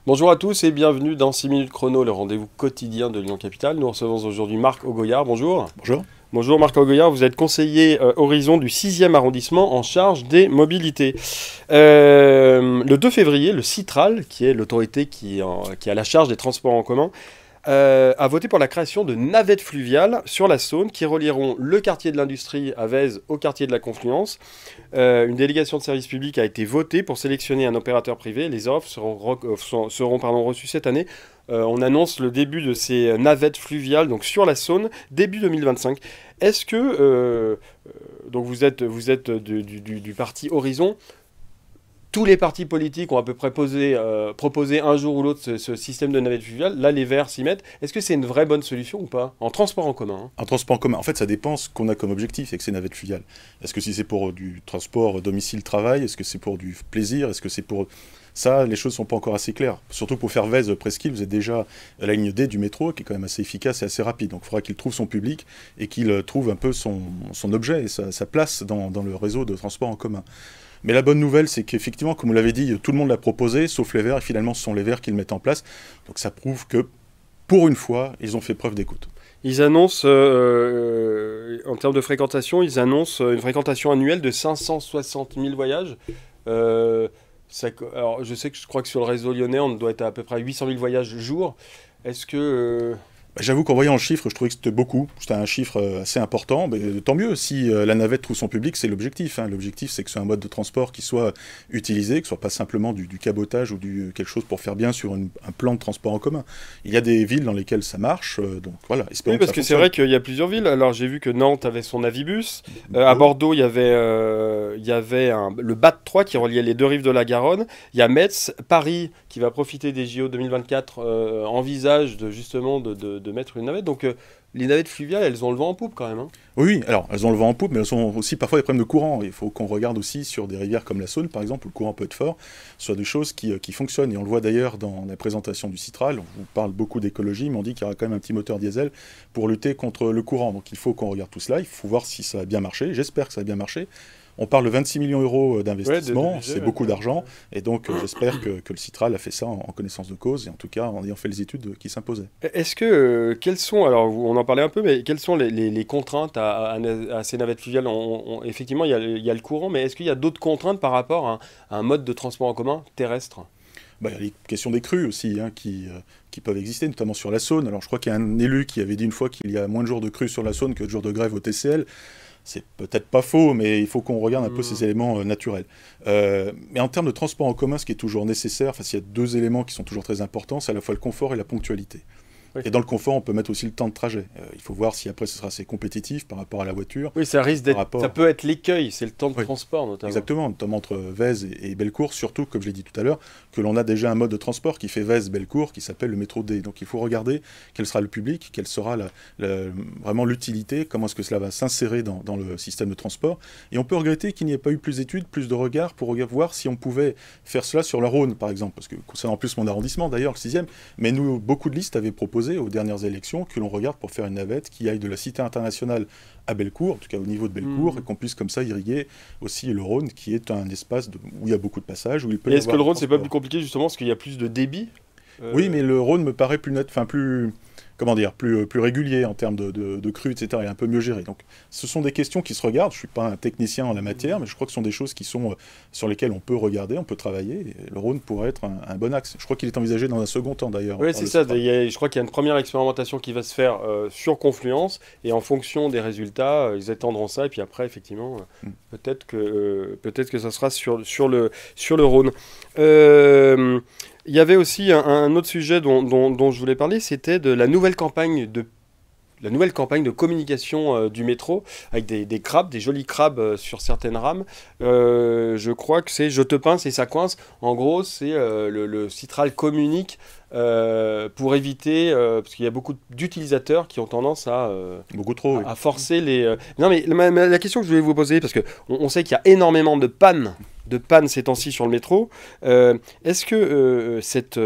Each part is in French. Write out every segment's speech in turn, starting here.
Bonjour à tous et bienvenue dans 6 minutes chrono, le rendez-vous quotidien de Lyon Capitale. Nous recevons aujourd'hui Marc Augoyard. Bonjour. Bonjour. Bonjour Marc Augoyard, vous êtes conseiller Horizon du 6e arrondissement en charge des mobilités. Le 2 février, le Citral, qui est l'autorité qui a la charge des transports en commun, a voté pour la création de navettes fluviales sur la Saône qui relieront le quartier de l'Industrie à Vèze au quartier de la Confluence. Une délégation de service public a été votée pour sélectionner un opérateur privé. Les offres seront reçues cette année. On annonce le début de ces navettes fluviales donc sur la Saône début 2025. Est-ce que donc vous êtes du parti Horizon? Tous les partis politiques ont à peu près proposé un jour ou l'autre ce système de navette fluviale. Là, les Verts s'y mettent. Est-ce que c'est une vraie bonne solution ou pas? En transport en commun, hein. Un transport en commun, en fait, ça dépend ce qu'on a comme objectif avec ces navettes fluviales. Est-ce que si c'est pour du transport domicile-travail? Est-ce que c'est pour du plaisir? Est-ce que c'est pour... Ça, les choses ne sont pas encore assez claires. Surtout pour faire Vèze-Presqu'île, vous êtes déjà à la ligne D du métro, qui est quand même assez efficace et assez rapide. Donc il faudra qu'il trouve son public et qu'il trouve un peu son objet et sa place dans le réseau de transport en commun. Mais la bonne nouvelle, c'est qu'effectivement, comme vous l'avez dit, tout le monde l'a proposé, sauf les Verts, et finalement, ce sont les Verts qui le mettent en place. Donc ça prouve que, pour une fois, ils ont fait preuve d'écoute. Ils annoncent, en termes de fréquentation, ils annoncent une fréquentation annuelle de 560 000 voyages. Alors, je crois que sur le réseau lyonnais, on doit être à peu près 800 000 voyages jour. Est-ce que... J'avoue qu'en voyant le chiffre, je trouvais que c'était beaucoup. C'était un chiffre assez important. Mais tant mieux, si la navette trouve son public, c'est l'objectif, hein. L'objectif, c'est que c'est un mode de transport qui soit utilisé, que ce soit pas simplement du cabotage ou quelque chose pour faire bien sur un plan de transport en commun. Il y a des villes dans lesquelles ça marche, donc voilà, espérons Oui, que parce ça que c'est fonctionne. vrai qu'il y a plusieurs villes. Alors, j'ai vu que Nantes avait son Navibus. À Bordeaux, il y avait le BAT3 qui reliait les deux rives de la Garonne. Il y a Metz, Paris, qui va profiter des JO 2024, envisage justement de mettre une navette. Donc, les navettes fluviales, elles ont le vent en poupe quand même, hein. Oui, alors elles ont le vent en poupe, mais elles ont aussi parfois des problèmes de courant. Il faut qu'on regarde aussi sur des rivières comme la Saône, par exemple, où le courant peut être fort, sur des choses qui fonctionnent. Et on le voit d'ailleurs dans la présentation du Citral. On vous parle beaucoup d'écologie, mais on dit qu'il y aura quand même un petit moteur diesel pour lutter contre le courant. Donc il faut qu'on regarde tout cela. Il faut voir si ça a bien marché. J'espère que ça a bien marché. On parle de 26 millions d'euros d'investissement, c'est beaucoup d'argent, et donc j'espère que le Citral a fait ça en connaissance de cause, et en tout cas en ayant fait les études qui s'imposaient. Est-ce que, quelles sont, alors on en parlait un peu, mais quelles sont les contraintes à ces navettes fluviales? Effectivement, il y a le courant, mais est-ce qu'il y a d'autres contraintes par rapport à un mode de transport en commun terrestre? Il y a les questions des crues aussi, hein, qui peuvent exister, notamment sur la Saône. Alors je crois qu'il y a un élu qui avait dit une fois qu'il y a moins de jours de crues sur la Saône que de jours de grève au TCL. C'est peut-être pas faux, mais il faut qu'on regarde un peu ces éléments naturels. Mais en termes de transport en commun, ce qui est toujours nécessaire, il y a deux éléments qui sont toujours très importants, c'est à la fois le confort et la ponctualité. Oui. Et dans le confort, on peut mettre aussi le temps de trajet. Il faut voir si après ce sera assez compétitif par rapport à la voiture. Oui, ça risque d'être, ça peut être l'écueil, c'est le temps de transport notamment. Exactement, notamment entre Vèze et Bellecour, surtout, comme je l'ai dit tout à l'heure, que l'on a déjà un mode de transport qui fait Vèze-Bellecour, qui s'appelle le métro D. Donc il faut regarder quel sera le public, quelle sera vraiment l'utilité, comment est-ce que cela va s'insérer dans le système de transport. Et on peut regretter qu'il n'y ait pas eu plus d'études, plus de regards pour voir si on pouvait faire cela sur la Rhône, par exemple, parce que concernant plus mon arrondissement, d'ailleurs, le 6e, mais nous, beaucoup de listes avaient proposé aux dernières élections que l'on regarde pour faire une navette qui aille de la Cité internationale à Bellecour, en tout cas au niveau de Bellecour, et qu'on puisse comme ça irriguer aussi le Rhône, qui est un espace où il y a beaucoup de passages, où il peut y Et est-ce que avoir le Rhône, c'est pas transport. plus compliqué justement parce qu'il y a plus de débit? Oui, mais le Rhône me paraît plus net, enfin plus, comment dire, plus régulier en termes de crues, etc., et un peu mieux géré. Donc, ce sont des questions qui se regardent. Je suis pas un technicien en la matière, mais je crois que ce sont des choses qui sont sur lesquelles on peut regarder, on peut travailler. Et le Rhône pourrait être un bon axe. Je crois qu'il est envisagé dans un second temps d'ailleurs. Oui, par c'est le ça. Citral. Je crois qu'il y a une première expérimentation qui va se faire sur Confluence et en fonction des résultats, ils étendront ça. Et puis après, effectivement, peut-être que ça sera sur le Rhône. Il y avait aussi un autre sujet dont je voulais parler, c'était de la nouvelle campagne de communication du métro, avec des crabes, des jolis crabes sur certaines rames. Je crois que c'est «Je te pince et ça coince». En gros, c'est le Citral communique pour éviter, parce qu'il y a beaucoup d'utilisateurs qui ont tendance Beaucoup trop, oui. à forcer les... Non, mais la question que je voulais vous poser, parce qu'on sait qu'il y a énormément de pannes ces temps-ci sur le métro. Est-ce que cette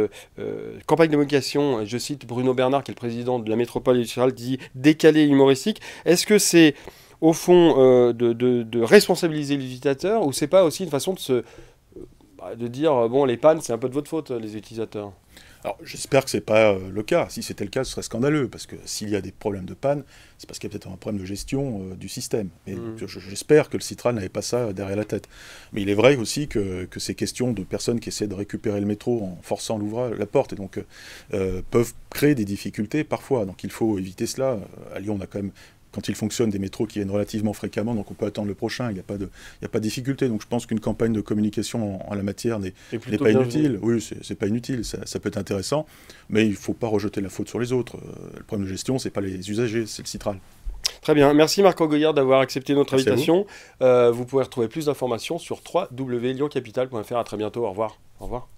campagne de communication, je cite Bruno Bernard, qui est le président de la métropole Citral, dit décalée et humoristique, est-ce que c'est au fond de responsabiliser l'utilisateur ou c'est pas aussi une façon de se de dire, bon, les pannes, c'est un peu de votre faute, les utilisateurs. Alors, j'espère que ce n'est pas le cas. Si c'était le cas, ce serait scandaleux, parce que s'il y a des problèmes de panne, c'est parce qu'il y a peut-être un problème de gestion du système. Mais j'espère que le Citral n'avait pas ça derrière la tête. Mais il est vrai aussi que ces questions de personnes qui essaient de récupérer le métro en forçant la porte, et donc peuvent créer des difficultés parfois. Donc il faut éviter cela. À Lyon, on a quand même... Quand il fonctionne, des métros qui viennent relativement fréquemment, donc on peut attendre le prochain, il n'y a pas de difficulté. Donc je pense qu'une campagne de communication en la matière n'est pas inutile. Oui, c'est pas inutile, ça peut être intéressant, mais il ne faut pas rejeter la faute sur les autres. Le problème de gestion, ce n'est pas les usagers, c'est le Citral. Très bien, merci Marc Goyard d'avoir accepté notre invitation. Vous pouvez retrouver plus d'informations sur www.lyoncapital.fr. À très bientôt, au revoir. Au revoir.